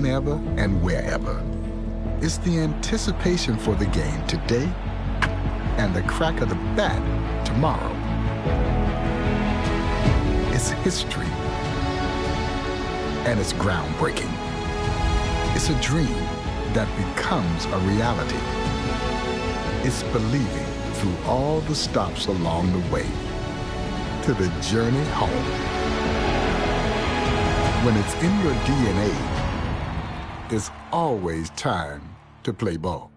whenever and wherever. It's the anticipation for the game today and the crack of the bat tomorrow. It's history, and it's groundbreaking. It's a dream that becomes a reality. It's believing through all the stops along the way to the journey home. When it's in your DNA, it's always time to play ball.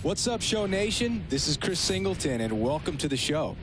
What's up, Show Nation? This is Chris Singleton, and welcome to the show.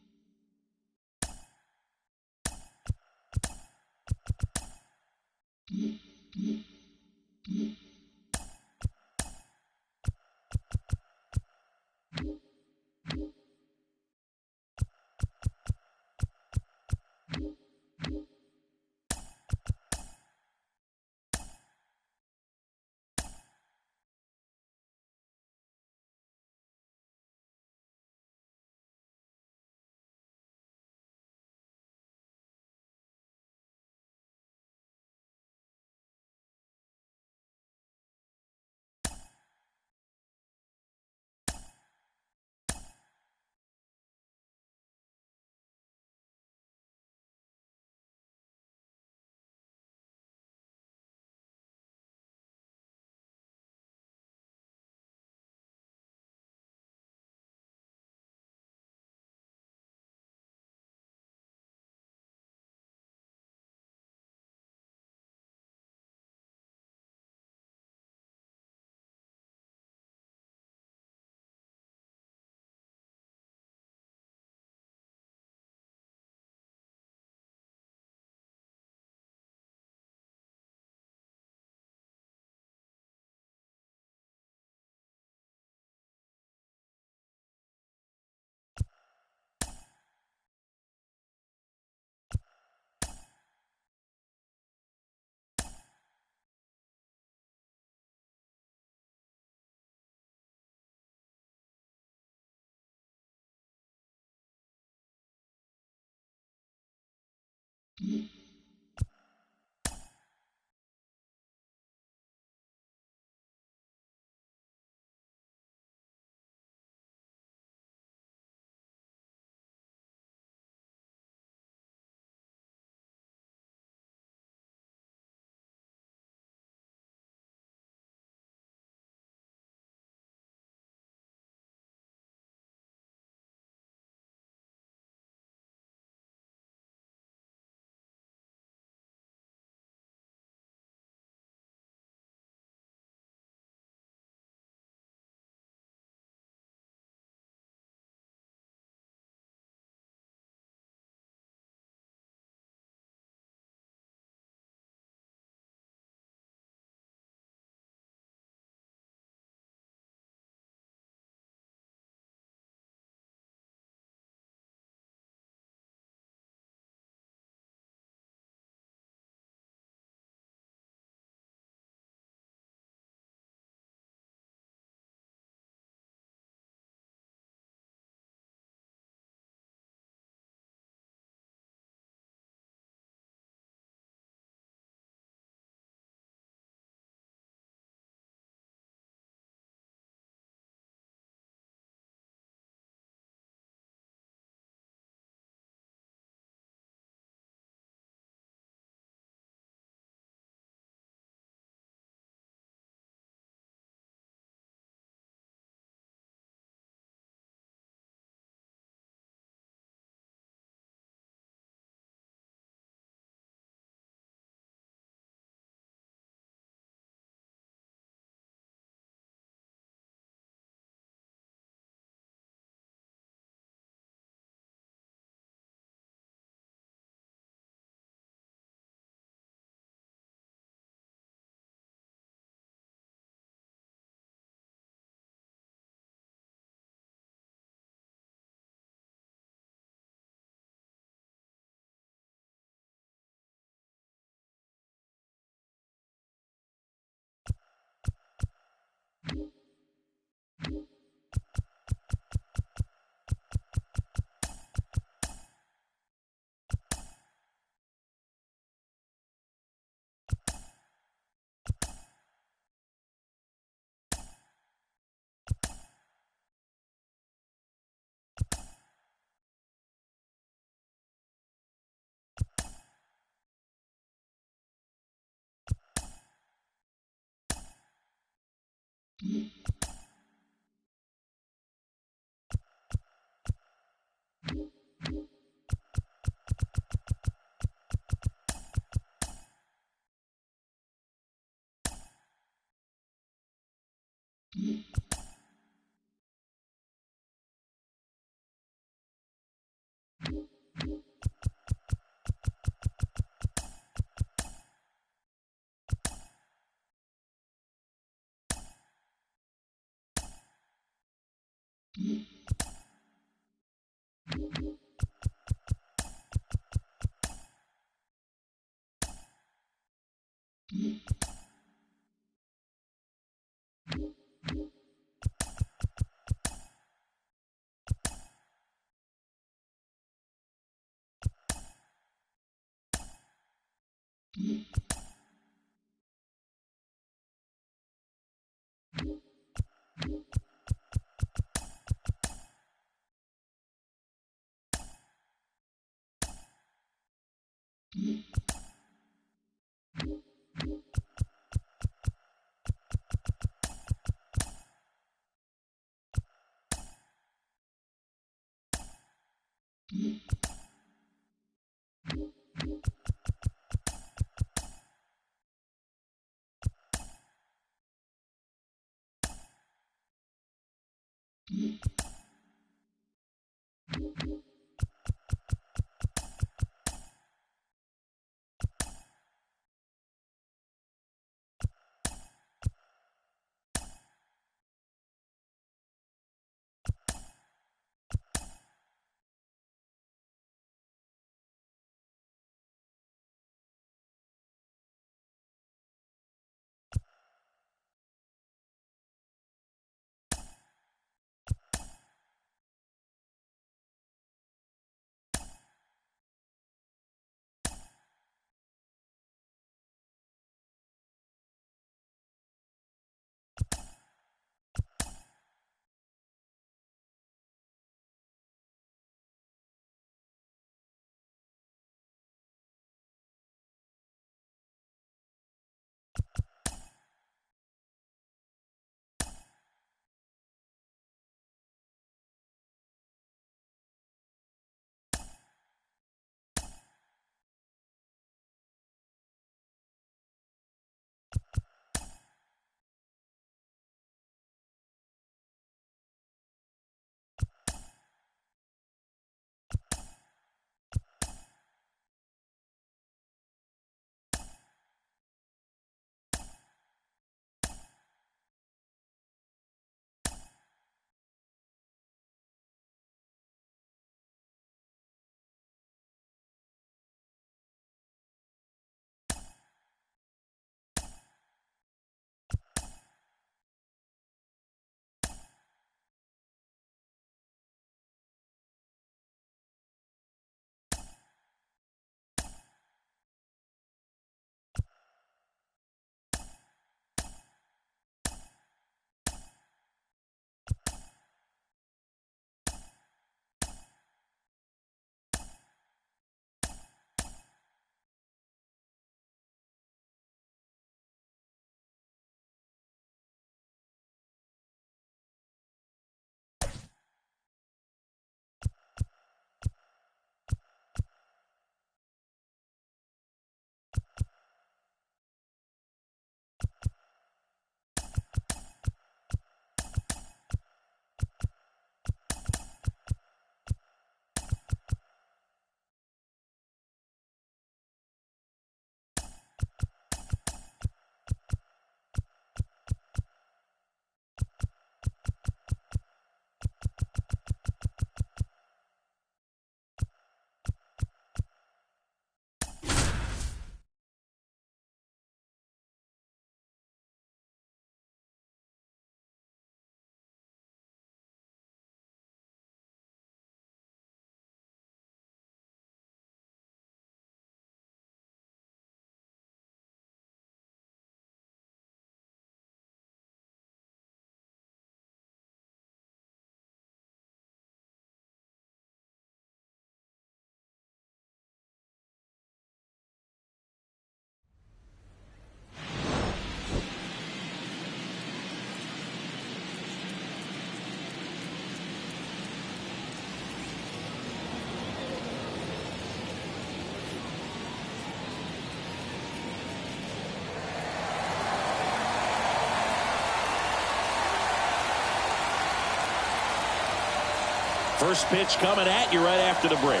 First pitch coming at you right after the break.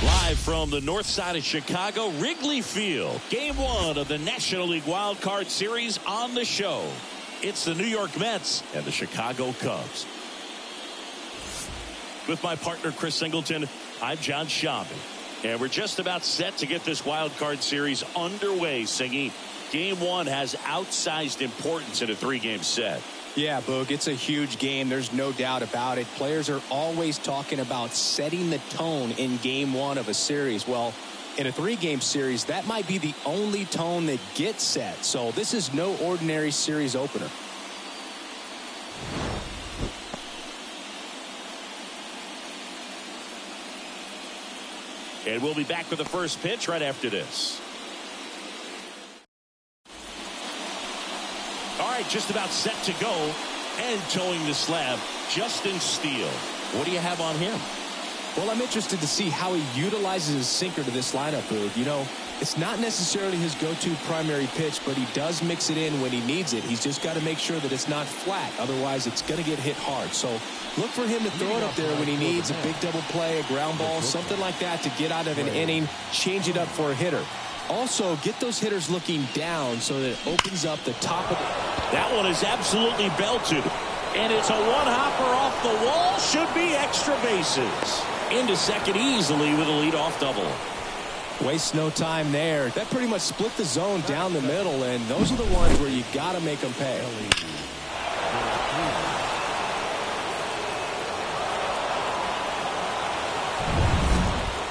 Live from the north side of Chicago, Wrigley Field. Game 1 of the National League Wild Card Series on the show. It's the New York Mets and the Chicago Cubs. With my partner, Chris Singleton, I'm John Shambi. And we're just about set to get this wild card series underway, Singy. Game 1 has outsized importance in a 3-game set. Yeah, Boog, it's a huge game. There's no doubt about it. Players are always talking about setting the tone in Game 1 of a series. Well, in a 3-game series, that might be the only tone that gets set. So this is no ordinary series opener. And we'll be back with the first pitch right after this. All right, just about set to go. And towing the slab, Justin Steele. What do you have on him? Well, I'm interested to see how he utilizes his sinker to this lineup, Boog. You know, it's not necessarily his go-to primary pitch, but he does mix it in when he needs it. He's just got to make sure that it's not flat. Otherwise, it's going to get hit hard. So look for him to throw it up there when he needs a big double play, a ground ball, something like that to get out of an inning, change it up for a hitter. Also, get those hitters looking down so that it opens up the top of the... That one is absolutely belted. And it's a one-hopper off the wall. Should be extra bases. Into second easily with a leadoff double. Waste no time there. That pretty much split the zone down the middle, and those are the ones where you got to make them pay.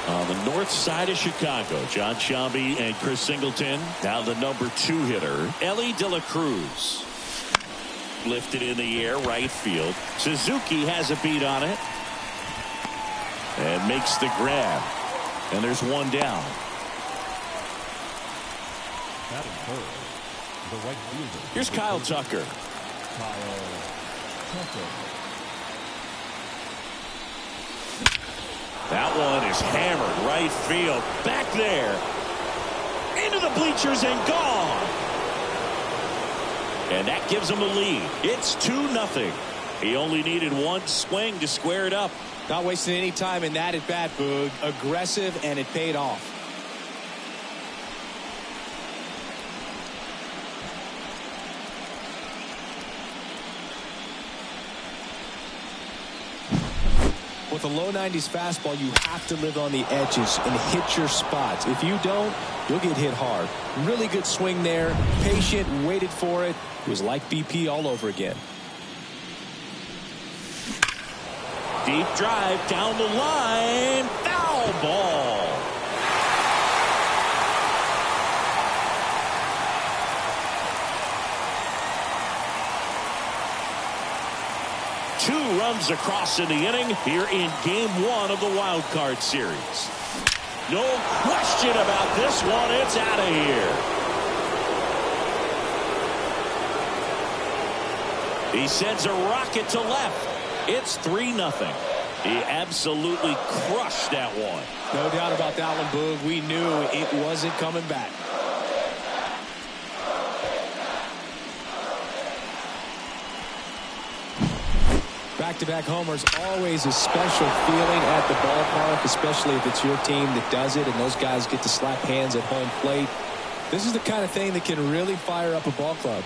On the north side of Chicago, John Shambi and Chris Singleton. Now the number 2 hitter, Ellie De La Cruz. Lifted in the air, right field. Suzuki has a beat on it. And makes the grab. And there's one down. Here's Kyle Tucker. That one is hammered right field. Back there. Into the bleachers and gone. And that gives him the lead. It's 2-0. He only needed one swing to square it up. Not wasting any time in that at bat, Boog. Aggressive, and it paid off. With a low 90s fastball, you have to live on the edges and hit your spots. If you don't, you'll get hit hard. Really good swing there. Patient, waited for it. It was like BP all over again. Deep drive down the line. Foul ball. Two runs across in the inning here in Game 1 of the Wild Card Series. No question about this one. It's out of here. He sends a rocket to left. It's 3-0. He absolutely crushed that one. No doubt about that one, Boog. We knew it wasn't coming back. Back-to-back homers, always a special feeling at the ballpark, especially if it's your team that does it and those guys get to slap hands at home plate. This is the kind of thing that can really fire up a ball club.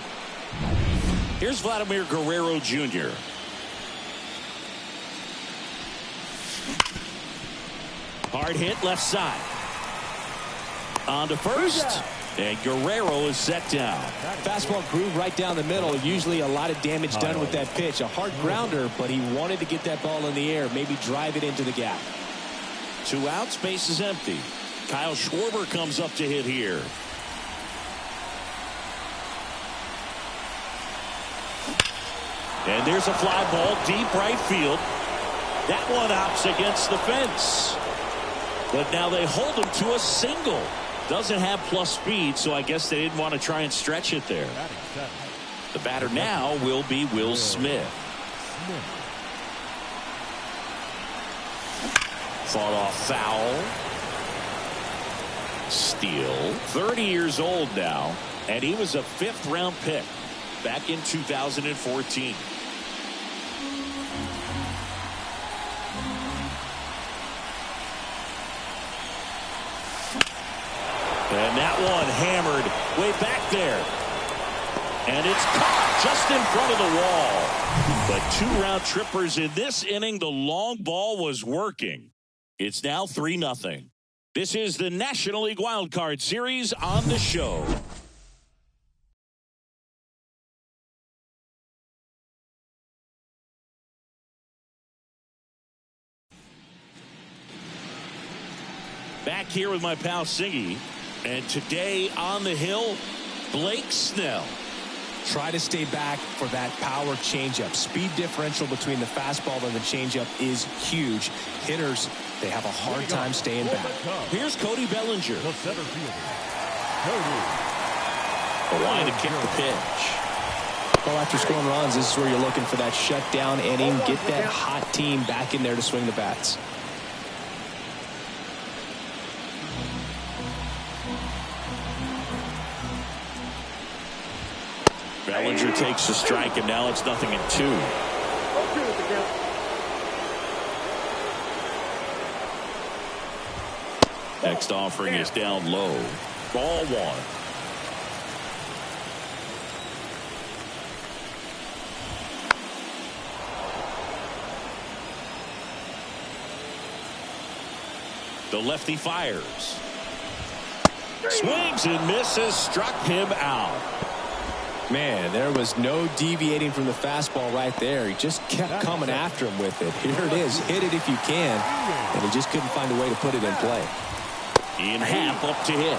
Here's Vladimir Guerrero Jr. Hard hit left side. On to first. And Guerrero is set down. Fastball groove right down the middle. Usually a lot of damage done with that pitch. A hard grounder, but he wanted to get that ball in the air. Maybe drive it into the gap. 2 outs, base is empty. Kyle Schwarber comes up to hit here. And there's a fly ball deep right field. That one hops against the fence. But now they hold him to a single. Doesn't have plus speed, so I guess they didn't want to try and stretch it there. The batter now will be Will Smith. Fought off foul. Steal. 30 years old now, and he was a 5th-round pick back in 2014. And that one hammered way back there. And it's caught just in front of the wall. But 2 round trippers in this inning. The long ball was working. It's now 3-0. This is the National League Wild Card Series on the show. Back here with my pal Singy. And today on the hill, Blake Snell. Try to stay back for that power changeup. Speed differential between the fastball and the changeup is huge. Hitters, they have a hard time staying back. Here's Cody Bellinger. The center fielder, The line to kick the pitch. Well, after scoring runs, this is where you're looking for that shutdown inning. Get that hot team back in there to swing the bats. Bellinger takes a strike, and now it's 0-2. Next offering is down low. Ball 1. The lefty fires. Swings and misses. Struck him out. Man, there was no deviating from the fastball right there. He just kept coming after him with it. Here it is. Hit it if you can. And he just couldn't find a way to put it in play. Ian Happ up to hit.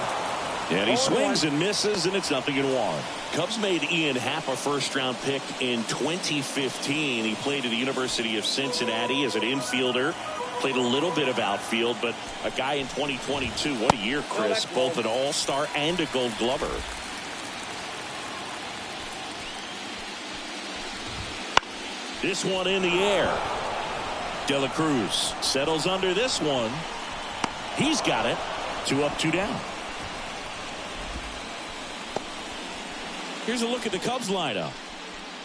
And he swings and misses, and it's 0-1. Cubs made Ian Happ a first-round pick in 2015. He played at the University of Cincinnati as an infielder. Played a little bit of outfield, but a guy in 2022. What a year, Chris. Both an all-star and a gold glover. This one in the air. De La Cruz settles under this one. He's got it. 2 up, 2 down. Here's a look at the Cubs lineup.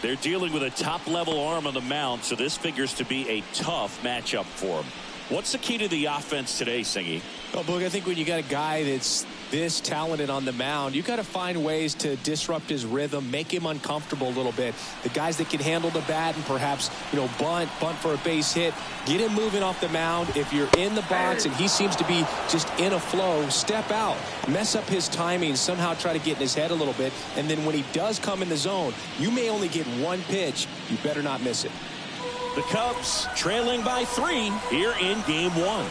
They're dealing with a top-level arm on the mound, so this figures to be a tough matchup for them. What's the key to the offense today, Singy? Well, Boog, I think when you got a guy that's this talented on the mound, you got to find ways to disrupt his rhythm, make him uncomfortable a little bit. The guys that can handle the bat and perhaps, bunt for a base hit, get him moving off the mound. If you're in the box and he seems to be just in a flow, step out, mess up his timing, somehow try to get in his head a little bit. And then when he does come in the zone, you may only get one pitch. You better not miss it. The Cubs trailing by 3 here in Game 1.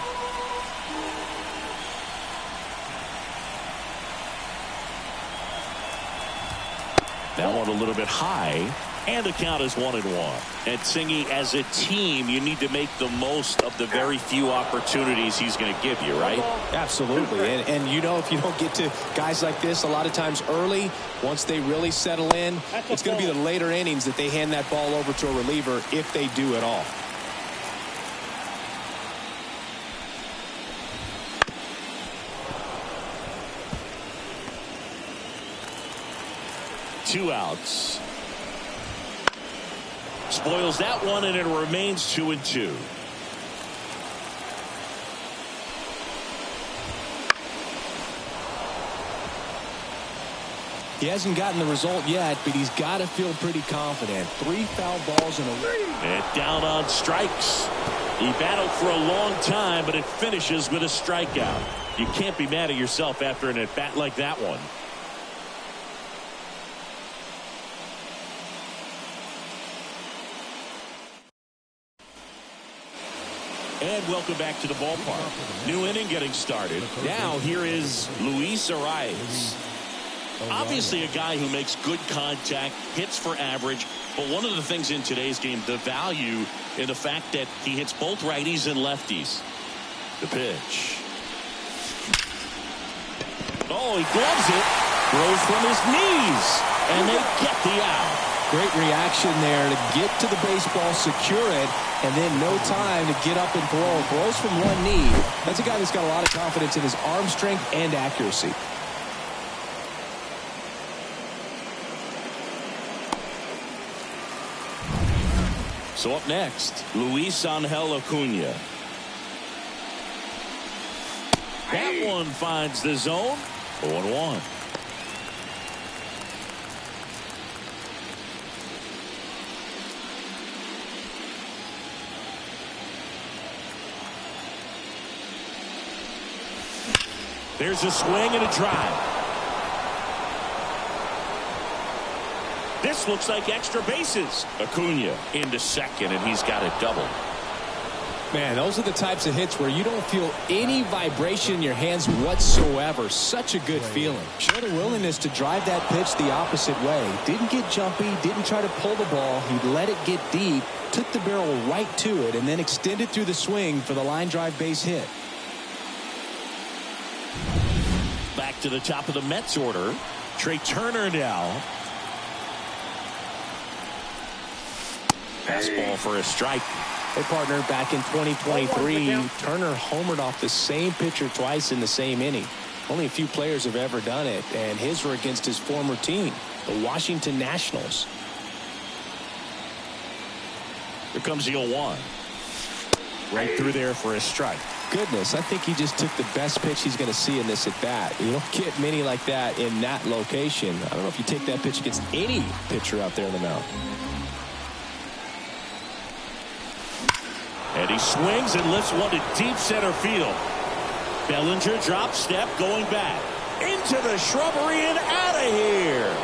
That one a little bit high, and the count is 1-1. And Singy, as a team, you need to make the most of the very few opportunities he's going to give you, right? Absolutely. And if you don't get to guys like this a lot of times early, once they really settle in, it's going to be the later innings that they hand that ball over to a reliever if they do at all. Two outs. Spoils that one, and it remains 2-2. He hasn't gotten the result yet, but he's got to feel pretty confident. 3 foul balls in a row. And down on strikes. He battled for a long time, but it finishes with a strikeout. You can't be mad at yourself after an at-bat like that one. And welcome back to the ballpark. New inning getting started. Now here is Luis Arias. Obviously a guy who makes good contact, hits for average, but one of the things in today's game, the value in the fact that he hits both righties and lefties. The pitch. Oh, he gloves it. Throws from his knees. And they get the out. Great reaction there to get to the baseball, secure it, and then no time to get up and throw. Throws from one knee. That's a guy that's got a lot of confidence in his arm strength and accuracy. So up next, Luis Angel Acuna. That one finds the zone. 0-1. There's a swing and a drive. This looks like extra bases. Acuna into second, and he's got a double. Man, those are the types of hits where you don't feel any vibration in your hands whatsoever. Such a good feeling. Showed a willingness to drive that pitch the opposite way. Didn't get jumpy, didn't try to pull the ball. He let it get deep, took the barrel right to it, and then extended through the swing for the line drive base hit. Back to the top of the Mets order. Trey Turner now. Fastball for a strike. Hey, partner, back in 2023, Turner homered off the same pitcher twice in the same inning. Only a few players have ever done it, and his were against his former team, the Washington Nationals. Here comes the 0-1. Right through there for a strike. Goodness, I think he just took the best pitch he's going to see in this at bat. You don't get many like that in that location. I don't know if you take that pitch against any pitcher out there in the mound. And he swings and lifts one to deep center field. Bellinger drop step going back. Into the shrubbery and out of here.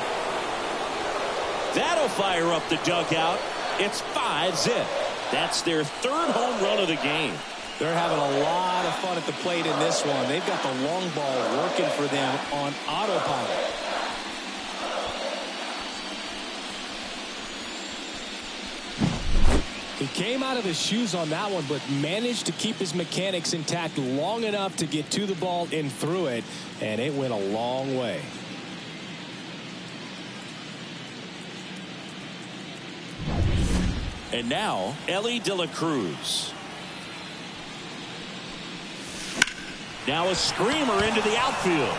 That'll fire up the dugout. It's 5-zip. That's their third home run of the game. They're having a lot of fun at the plate in this one. They've got the long ball working for them on autopilot. He came out of his shoes on that one, but managed to keep his mechanics intact long enough to get to the ball and through it, and it went a long way. And now, Elly De La Cruz. Now a screamer into the outfield.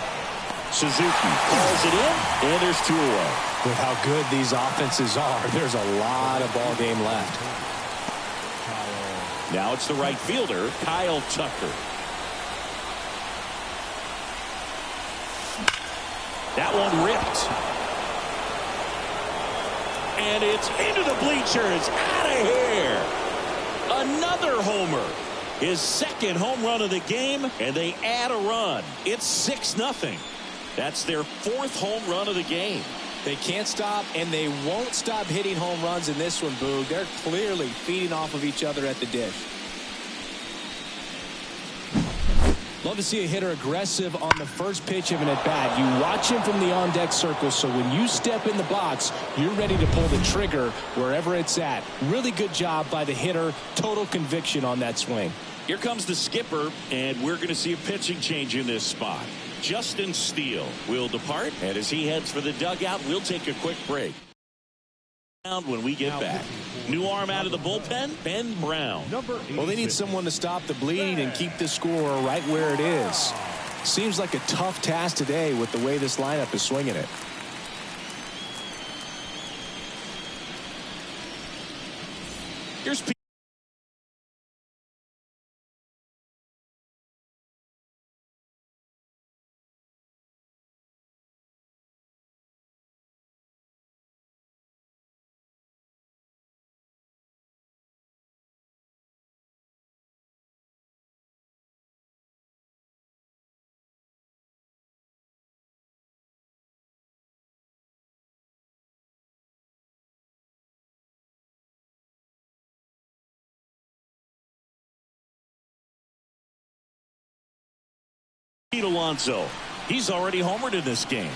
Suzuki calls it in, and there's 2 away. With how good these offenses are, there's a lot of ball game left. Now it's the right fielder, Kyle Tucker. That one ripped. And it's into the bleachers. Out of here. Another homer. His second home run of the game, and they add a run. It's 6-0. That's their 4th home run of the game. They can't stop, and they won't stop hitting home runs in this one, Boog. They're clearly feeding off of each other at the dish. Love to see a hitter aggressive on the first pitch of an at-bat. You watch him from the on-deck circle, so when you step in the box, you're ready to pull the trigger wherever it's at. Really good job by the hitter. Total conviction on that swing. Here comes the skipper, and we're going to see a pitching change in this spot. Justin Steele will depart, and as he heads for the dugout, we'll take a quick break. When we get back, new arm out of the bullpen, Ben Brown. Well, they need someone to stop the bleed and keep the score right where it is. Seems like a tough task today with the way this lineup is swinging it. Here's Alonso. He's already homered in this game.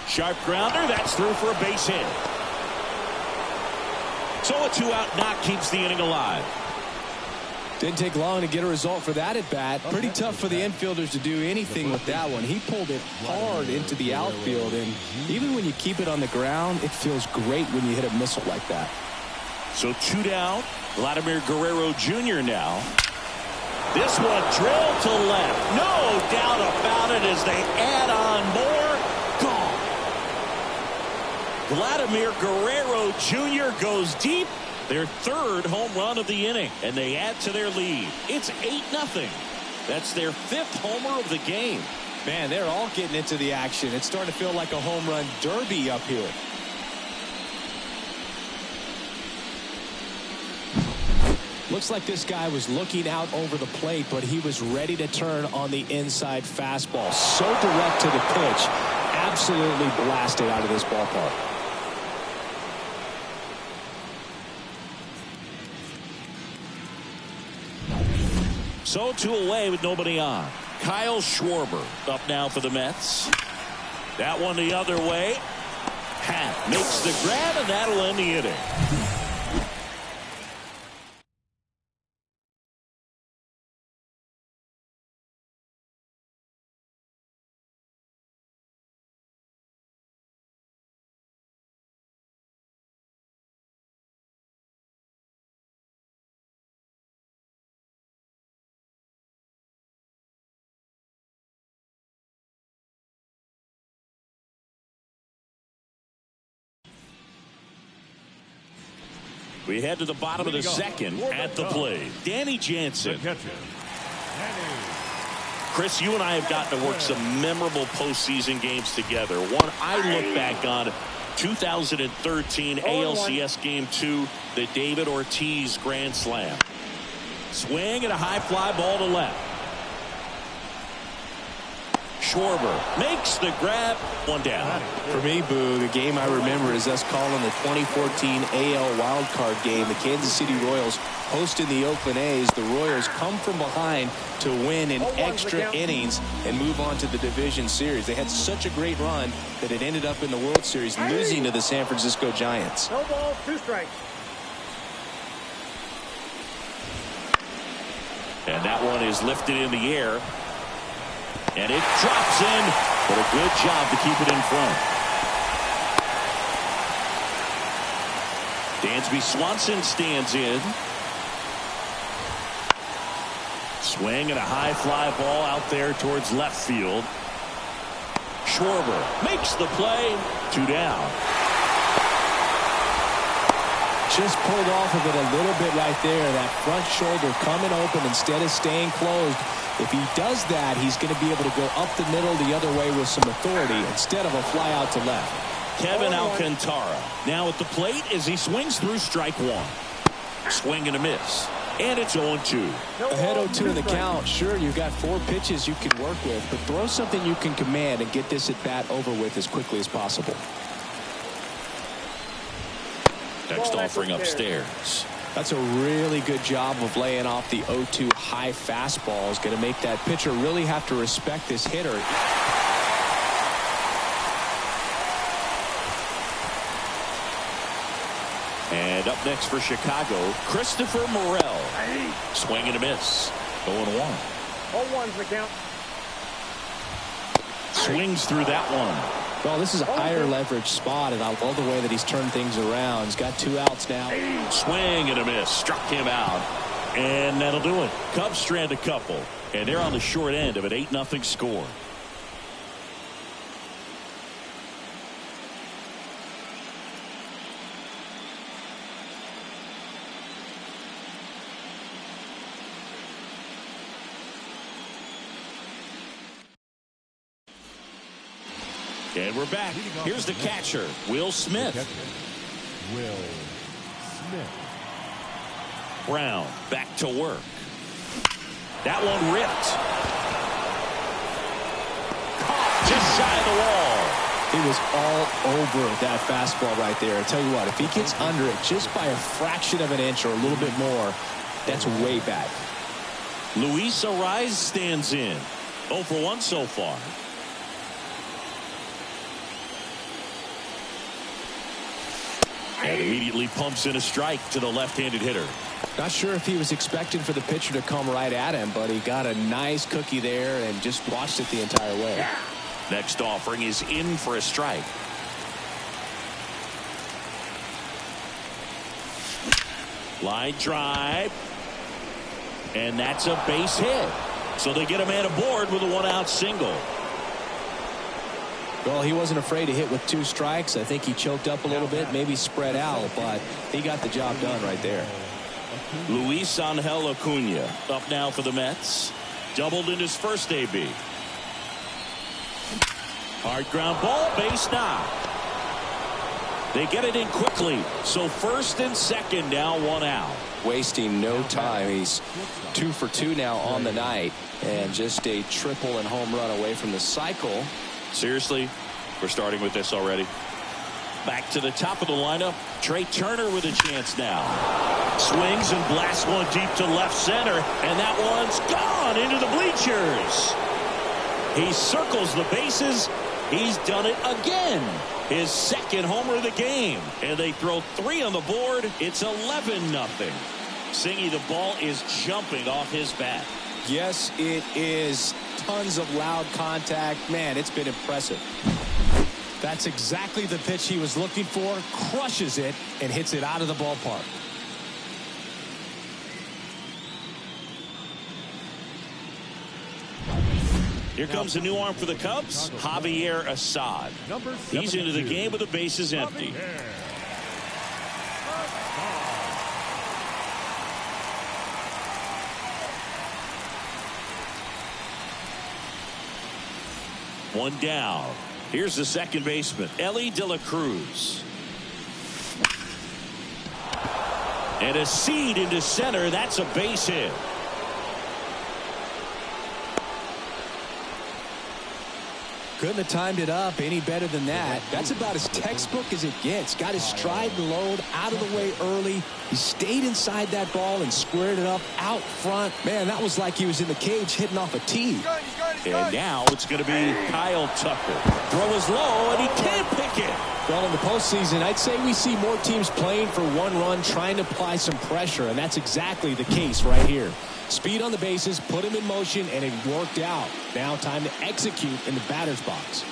Sharp grounder. That's through for a base hit. So a 2-out knock keeps the inning alive. Didn't take long to get a result for that at bat. Pretty tough for the infielders to do anything with that one. He pulled it hard into the outfield, and even when you keep it on the ground, it feels great when you hit a missile like that. So 2 down. Vladimir Guerrero Jr. now. This one drilled to left. No doubt about it as they add on more. Gone. Vladimir Guerrero Jr. goes deep. Their 3rd home run of the inning, and they add to their lead. It's 8-0. That's their 5th homer of the game. Man, they're all getting into the action. It's starting to feel like a home run derby up here. Looks like this guy was looking out over the plate, but he was ready to turn on the inside fastball. So direct to the pitch. Absolutely blasted out of this ballpark. So 2 away with nobody on. Kyle Schwarber up now for the Mets. That one the other way. Happ makes the grab, and that'll end the inning. We head to the bottom of the 2nd at the plate. Danny Jansen. Chris, you and I have gotten to work some memorable postseason games together. One I look back on, 2013 ALCS Game 2, the David Ortiz Grand Slam. Swing and a high fly ball to left. Schwarber makes the grab. 1 down. For me, Boo, the game I remember is us calling the 2014 AL wildcard game. The Kansas City Royals hosting the Oakland A's. The Royals come from behind to win in extra innings and move on to the division series. They had such a great run that it ended up in the World Series, losing to the San Francisco Giants. No balls, 2 strikes. And that one is lifted in the air. And it drops in, but a good job to keep it in front. Dansby Swanson stands in. Swing and a high fly ball out there towards left field. Schwarber makes the play. 2 down. Just pulled off of it a little bit right there. That front shoulder coming open instead of staying closed. If he does that, he's going to be able to go up the middle the other way with some authority instead of a fly out to left. Kevin Alcantara now at the plate as he swings through strike 1. Swing and a miss. And it's 0-2. Ahead 0-2 in the count. Sure, you've got 4 pitches you can work with, but throw something you can command and get this at bat over with as quickly as possible. Next offering upstairs. That's a really good job of laying off the 0-2 high fastball. Is going to make that pitcher really have to respect this hitter. And up next for Chicago, Christopher Morel. Swing and a miss. 0-1. 0-1's the count. Swings through that one. Well, this is a higher leverage spot, and I love the way that he's turned things around. He's got 2 outs now. Swing and a miss. Struck him out. And that'll do it. Cubs strand a couple. And they're on the short end of an 8-0 score. And we're back. Here's the catcher, Will Smith. Will Smith. Brown back to work. That one ripped. Caught just shy of the wall. He was all over that fastball right there. I tell you what, if he gets under it just by a fraction of an inch or a little bit more, that's way back. Luis Arraez stands in. 0 for 1 so far. And immediately pumps in a strike to the left-handed hitter. Not sure if he was expecting for the pitcher to come right at him, but he got a nice cookie there and just watched it the entire way. Next offering is in for a strike. Line drive. And that's a base hit. So they get a man aboard with a one-out single. Well, he wasn't afraid to hit with 2 strikes. I think he choked up a little bit, maybe spread out, but he got the job done right there. Luis Angel Acuna up now for the Mets. Doubled in his first AB. Hard ground ball, base knock. They get it in quickly. So first and second, now 1 out. Wasting no time. He's 2 for 2 now on the night, and just a triple and home run away from the cycle. Seriously, we're starting with this already. Back to the top of the lineup. Trey Turner with a chance now. Swings and blasts one deep to left center, and that one's gone into the bleachers. He circles the bases. He's done it again. His second homer of the game. And they throw 3 on the board. It's 11-0. Singy, the ball is jumping off his bat. Yes, it is. Tons of loud contact. Man, it's been impressive. That's exactly the pitch he was looking for. Crushes it and hits it out of the ballpark. Here comes a new arm for the Cubs, Javier Assad. He's into the game with the bases empty. One down. Here's the second baseman, Elly De La Cruz. And a seed into center. That's a base hit. Couldn't have timed it up any better than that. That's about as textbook as it gets. Got his stride and load out of the way early. He stayed inside that ball and squared it up out front. Man, that was like he was in the cage hitting off a tee. And now it's going to be Kyle Tucker. Throw is low, and he can't pick it. Well, in the postseason, I'd say we see more teams playing for 1 run, trying to apply some pressure, and that's exactly the case right here. Speed on the bases, put him in motion, and it worked out. Now time to execute in the batter's box.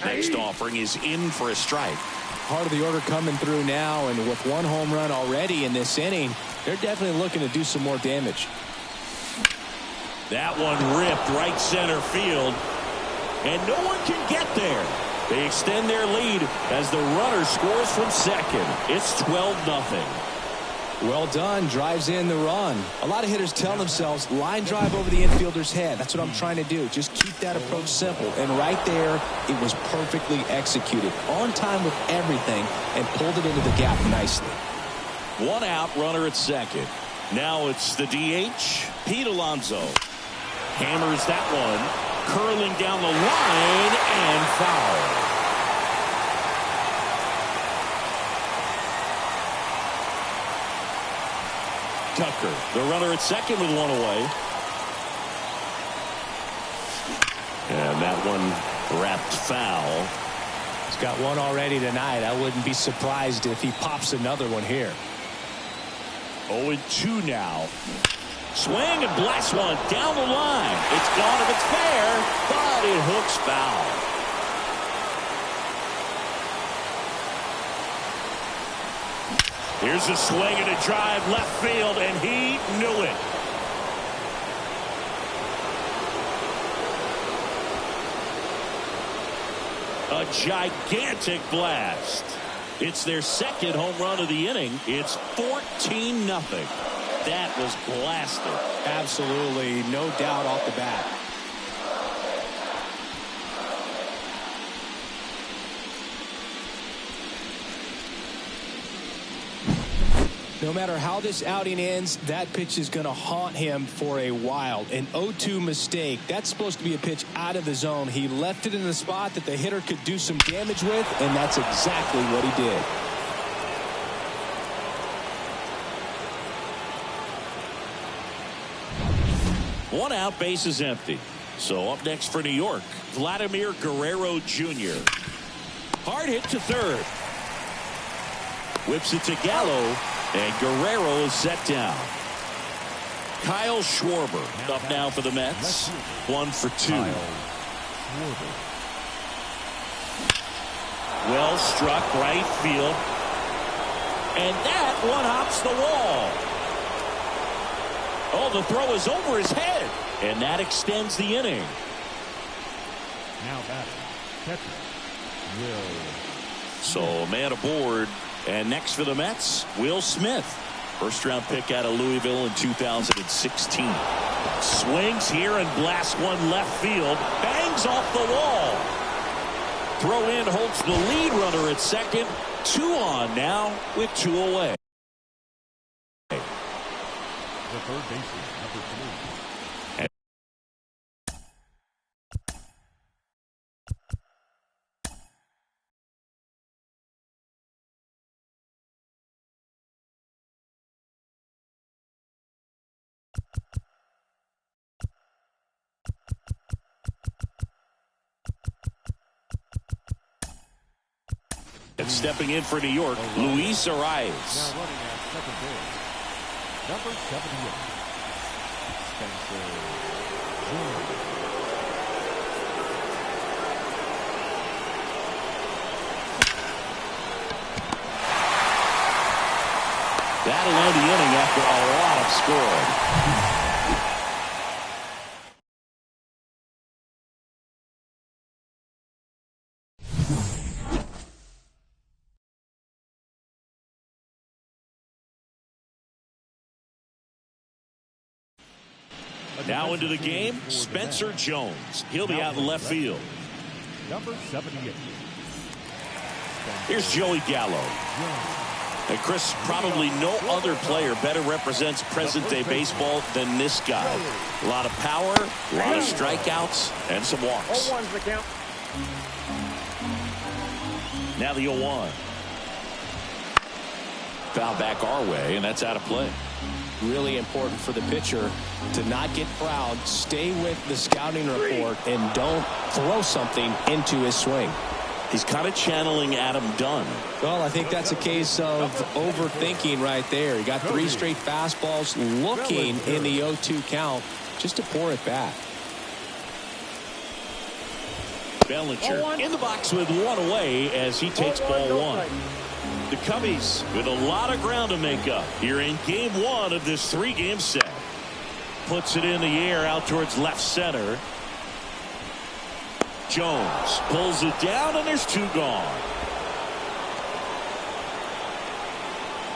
Next offering is in for a strike. Part of the order coming through now, and with 1 home run already in this inning, they're definitely looking to do some more damage. That one ripped right center field, and no one can get there. They extend their lead as the runner scores from second. It's 12-0. Well done. Drives in the run. A lot of hitters tell themselves, line drive over the infielder's head. That's what I'm trying to do. Just keep that approach simple. And right there, it was perfectly executed. On time with everything, and pulled it into the gap nicely. 1 out, runner at second. Now it's the DH, Pete Alonso. Hammers that one. Curling down the line and foul. Tucker, the runner at second with 1 away. And that one wrapped foul. He's got 1 already tonight. I wouldn't be surprised if he pops another one here. 0-2 now. Swing and blast one down the line. It's gone if it's fair, but it hooks foul. Here's a swing and a drive left field, and he knew it. A gigantic blast. It's their second home run of the inning. It's 14-0. That was blasted. Absolutely, no doubt off the bat. No matter how this outing ends, that pitch is going to haunt him for a while. An 0-2 mistake. That's supposed to be a pitch out of the zone. He left it in a spot that the hitter could do some damage with, and that's exactly what he did. One out, base is empty. So up next for New York, Vladimir Guerrero Jr. Hard hit to third. Whips it to Gallo, and Guerrero is set down. Kyle Schwarber up now for the Mets. 1 for 2. Well struck right field. And that one hops the wall. Oh, the throw is over his head. And that extends the inning. Now batting, catcher, Will. So a man aboard. And next for the Mets, Will Smith. First round pick out of Louisville in 2016. Swings here and blasts one left field. Bangs off the wall. Throw in holds the lead runner at second. 2 on now with 2 away. The third baseman, number 3. And stepping in for New York, Luis Ariz. Now running at second base, number 78, Spencer Jones. That'll end the inning after a lot of scoring. Now into the game, Spencer Jones. He'll be out in left field. Number 78. Here's Joey Gallo. And Chris, probably no other player better represents present-day baseball than this guy. A lot of power, a lot of strikeouts, and some walks. 0-1's the count. Now the 0-1. Foul back our way, and that's out of play. Really important for the pitcher to not get proud, stay with the scouting report, and don't throw something into his swing. He's kind of channeling Adam Dunn. Well, I think that's a case of overthinking right there. He got 3 straight fastballs looking in the 0-2 count just to pour it back. Bellinger in the box with 1 away as he takes ball 1. The Cubbies with a lot of ground to make up here in game 1 of this 3-game set. Puts it in the air out towards left center. Jones pulls it down, and there's 2 gone.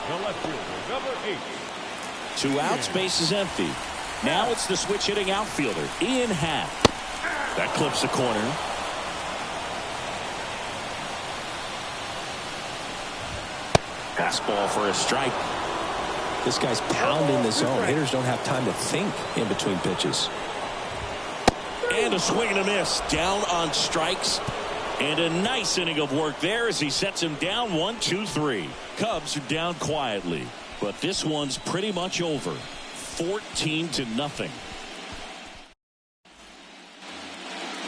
The left fielder, number 8. 2 outs, base is empty. Now it's the switch hitting outfielder, Ian Happ. That clips the corner. Fastball for a strike. This guy's pounding the zone. Hitters don't have time to think in between pitches. And a swing and a miss. Down on strikes. And a nice inning of work there as he sets him down 1-2-3. Cubs are down quietly. But this one's pretty much over. 14-0.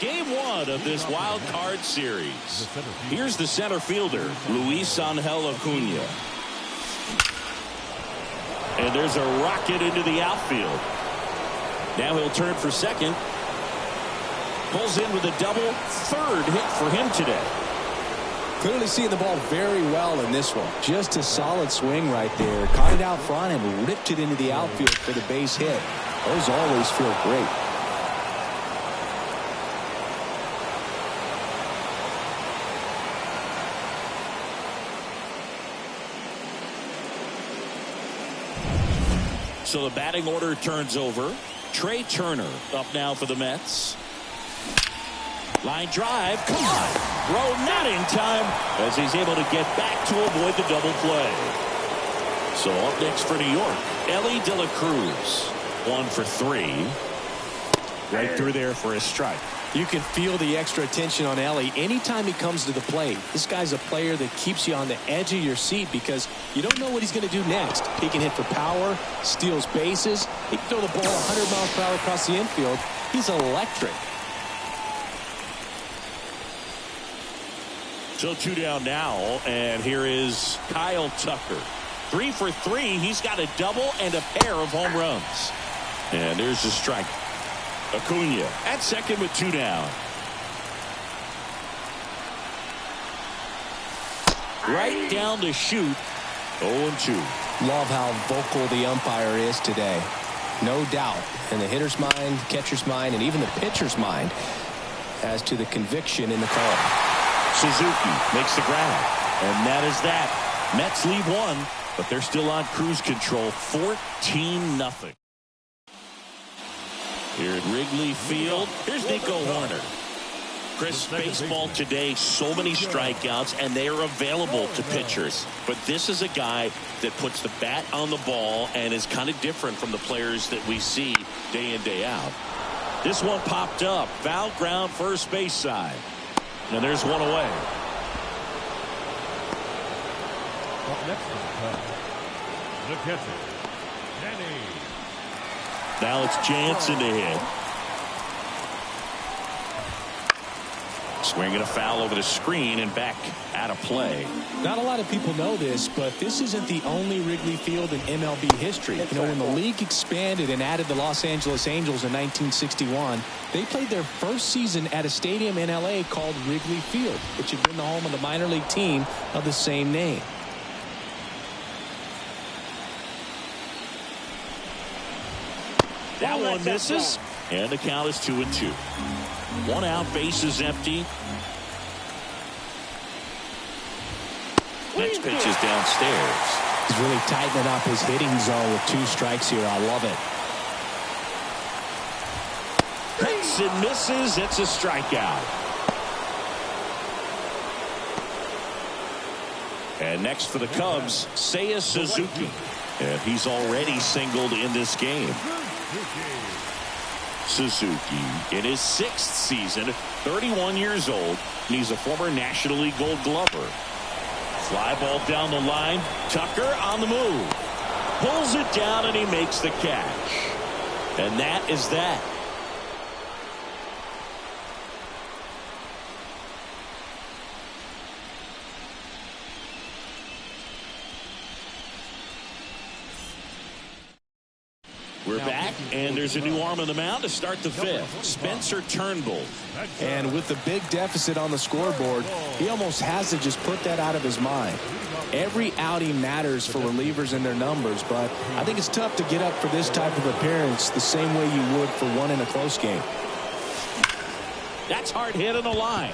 Game 1 of this wild card series. Here's the center fielder, Luis Angel Acuna. And there's a rocket into the outfield. Now he'll turn for second. Pulls in with a double. 3rd hit for him today. Clearly seeing the ball very well in this one. Just a solid swing right there. Caught it out front and ripped it into the outfield for the base hit. Those always feel great. So the batting order turns over. Trey Turner up now for the Mets. Line drive, caught. Throw not in time as he's able to get back to avoid the double play. So up next for New York, Ellie De La Cruz. 1 for 3. Right through there for a strike. You can feel the extra attention on Ellie anytime he comes to the plate. This guy's a player that keeps you on the edge of your seat because you don't know what he's going to do next. He can hit for power, steals bases. He can throw the ball 100 miles per hour across the infield. He's electric. So 2 down now, and here is Kyle Tucker. 3 for 3. He's got a double and a pair of home runs. And there's the strike. Acuna at second with 2 down. Right down to shoot. 0-2. Love how vocal the umpire is today. No doubt in the hitter's mind, catcher's mind, and even the pitcher's mind as to the conviction in the call. Suzuki makes the grab. And that is that. Mets lead 1, but they're still on cruise control. 14-0. Here at Wrigley Field, here's Nico Horner. Chris, baseball today, so many strikeouts, and they are available to pitchers. But this is a guy that puts the bat on the ball and is kind of different from the players that we see day in, day out. This one popped up. Foul ground, first base side. And there's one away. Up next to the catcher, Danny. Now it's Jansen to hit. Swinging a foul over the screen and back out of play. Not a lot of people know this, but this isn't the only Wrigley Field in MLB history. You know, when the league expanded and added the Los Angeles Angels in 1961, they played their first season at a stadium in L.A. called Wrigley Field, which had been the home of the minor league team of the same name. That one misses, and the count is 2-2. 1 out, base is empty. Next pitch is downstairs. He's really tightening up his hitting zone with 2 strikes here. I love it. Hits and misses. It's a strikeout. And next for the Cubs, Seiya Suzuki. And he's already singled in this game. Suzuki in his 6th season, 31 years old, and he's a former National League Gold Glover. Fly ball down the line. Tucker on the move. Pulls it down and he makes the catch. And that is that. We're back, and there's a new arm on the mound to start the 5th. Spencer Turnbull. And with the big deficit on the scoreboard, he almost has to just put that out of his mind. Every outing matters for relievers and their numbers, but I think it's tough to get up for this type of appearance the same way you would for one in a close game. That's hard hit on the line.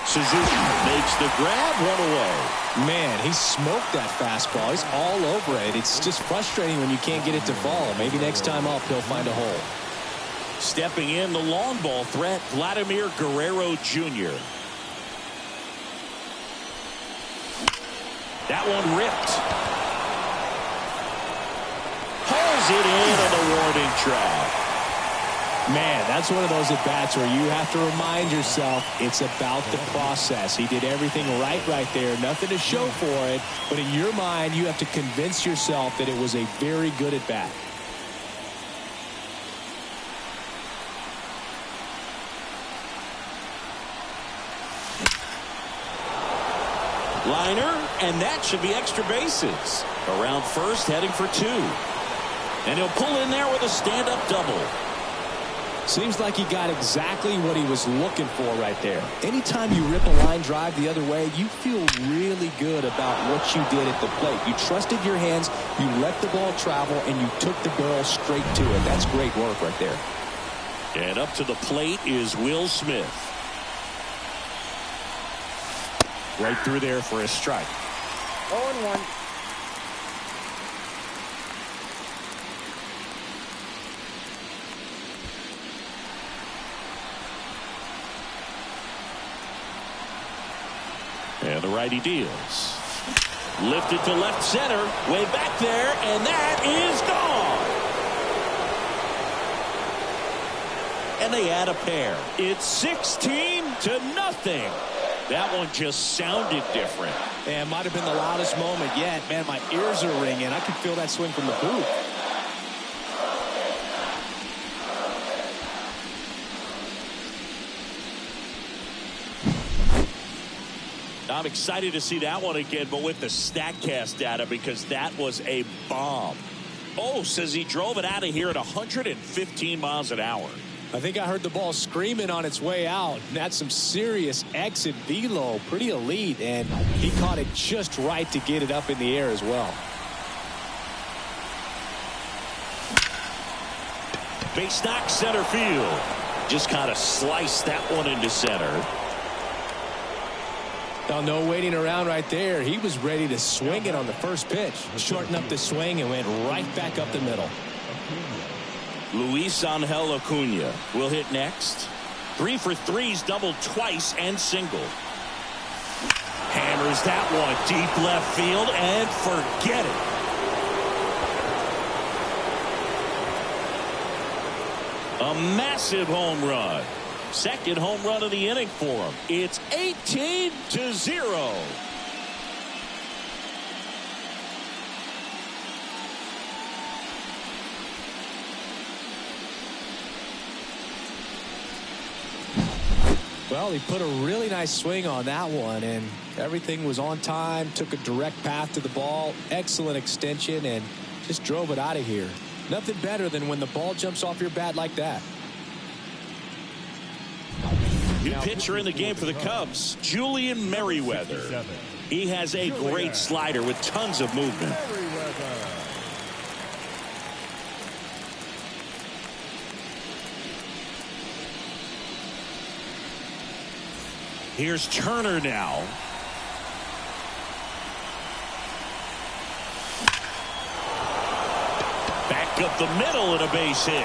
Suzuki makes the grab, 1 away. Man, he smoked that fastball. He's all over it. It's just frustrating when you can't get it to fall. Maybe next time up he'll find a hole. Stepping in, the long ball threat, Vladimir Guerrero Jr. That one ripped. Pulls it in on the warning track. Man, that's one of those at-bats where you have to remind yourself it's about the process. He did everything right there. Nothing to show for it. But in your mind, you have to convince yourself that it was a very good at-bat. Liner, and that should be extra bases. Around first, heading for 2. And he'll pull in there with a stand-up double. Seems like he got exactly what he was looking for right there. Anytime you rip a line drive the other way, you feel really good about what you did at the plate. You trusted your hands, you let the ball travel, and you took the barrel straight to it. That's great work right there. And up to the plate is Will Smith. Right through there for a strike. 0-1. And the righty deals. Lifted to left center. Way back there. And that is gone. and they add a pair. It's 16-0. That one just sounded different. And it might have been the loudest moment yet. Man, my ears are ringing. I can feel that swing from the booth. I'm excited to see that one again, but with the StatCast data, because that was a bomb. Oh, says he drove it out of here at 115 miles an hour. I think I heard the ball screaming on its way out. That's some serious exit velo, pretty elite, and he caught it just right to get it up in the air as well. Base knock center field. Just kind of sliced that one into center. Now, no waiting around right there. He was ready to swing it on the first pitch. Shortened up the swing and went right back up the middle. Luis Angel Acuna will hit next. 3 for 3's doubled twice and single. Hammers that one deep left field and forget it. A massive home run. Second home run of the inning for him. It's 18-0. Well, he put a really nice swing on that one, and everything was on time, took a direct path to the ball, excellent extension, and just drove it out of here. Nothing better than when the ball jumps off your bat like that. New pitcher in the game for the Cubs, Julian Merriweather. He has a great slider with tons of movement. Here's Turner now. Back up the middle and a base hit.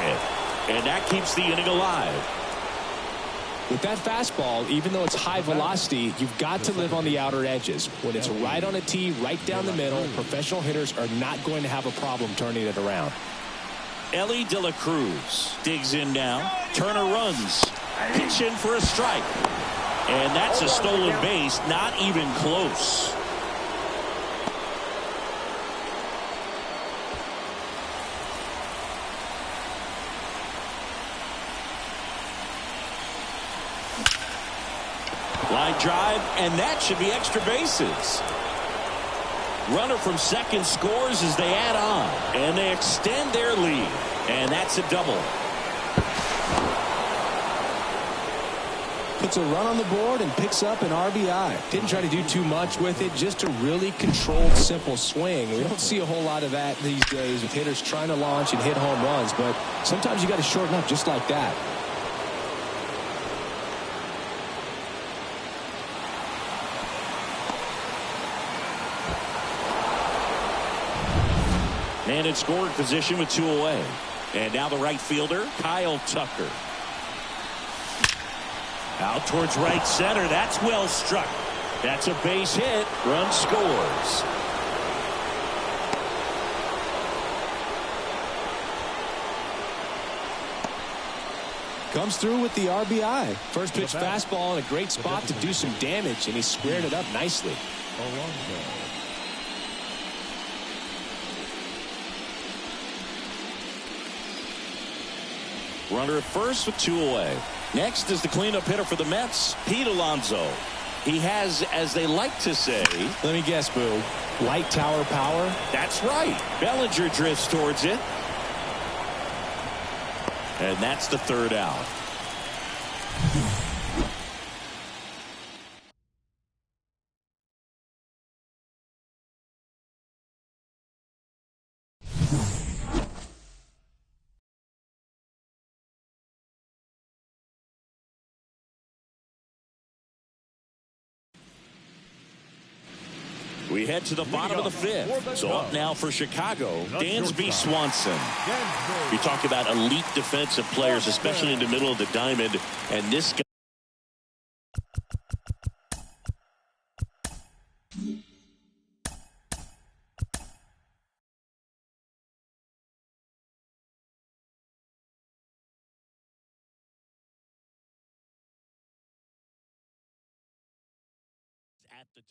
And that keeps the inning alive. With that fastball, even though it's high velocity, you've got to live on the outer edges. When it's right on a tee, right down the middle, professional hitters are not going to have a problem turning it around. Ellie De La Cruz digs in now. Turner runs. Pitch in for a strike. And that's a stolen base, not even close. Line drive, and that should be extra bases. Runner from second scores as they add on, and they extend their lead. And that's a double. Puts a run on the board and picks up an RBI. Didn't try to do too much with it, just a really controlled, simple swing. We don't see a whole lot of that these days with hitters trying to launch and hit home runs, but sometimes you got to shorten up just like that. And in scoring position with 2 away. And now the right fielder, Kyle Tucker. Out towards right center. That's well struck. That's a base hit. Run scores. Comes through with the RBI. First pitch fastball in a great spot to do some damage, and he squared it up nicely. Runner at first with 2 away. Next is the cleanup hitter for the Mets, Pete Alonso. He has, as they like to say, let me guess, Boo, light tower power? That's right. Bellinger drifts towards it. And that's the 3rd out. We head to the bottom of the 5th. So up now for Chicago, Dansby Swanson. You talk about elite defensive players, especially in the middle of the diamond, and this guy at the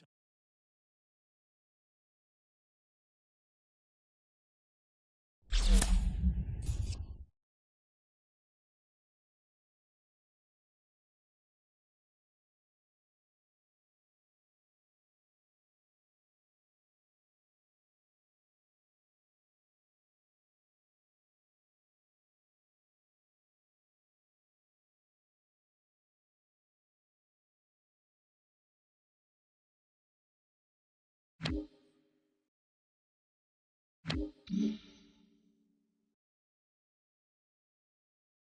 time.